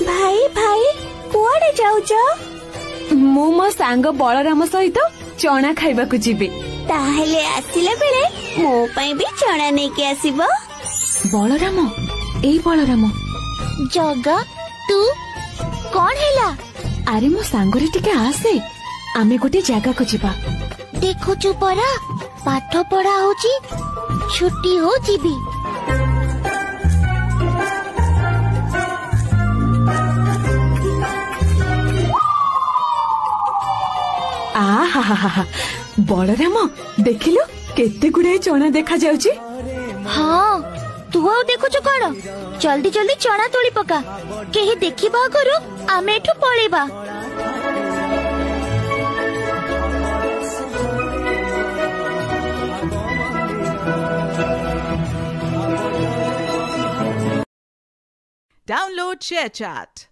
भाई भाई कुआडे जाउछ? मु मो सांग बलराम सहित चना खाइबा को जीबी। ताहेले आसिला बेले मो पई भी चना नै के आसीबो। बलराम एई बलराम जगा तू कौन हैला? अरे मो सांगरे टिके आसे आमे गोटे जागा को जीबा। देखुछु परा पाठ पढ़ा होची छुट्टी हो जीबी। आहा बलराम देखिलु केते गुड़ाई चना देखा जाउची। हाँ तू आउ देखुछु कौन? जल्दी जल्दी चना तोली पका केही देखिबा करू आमे एठू पळेबा। Download ShareChat.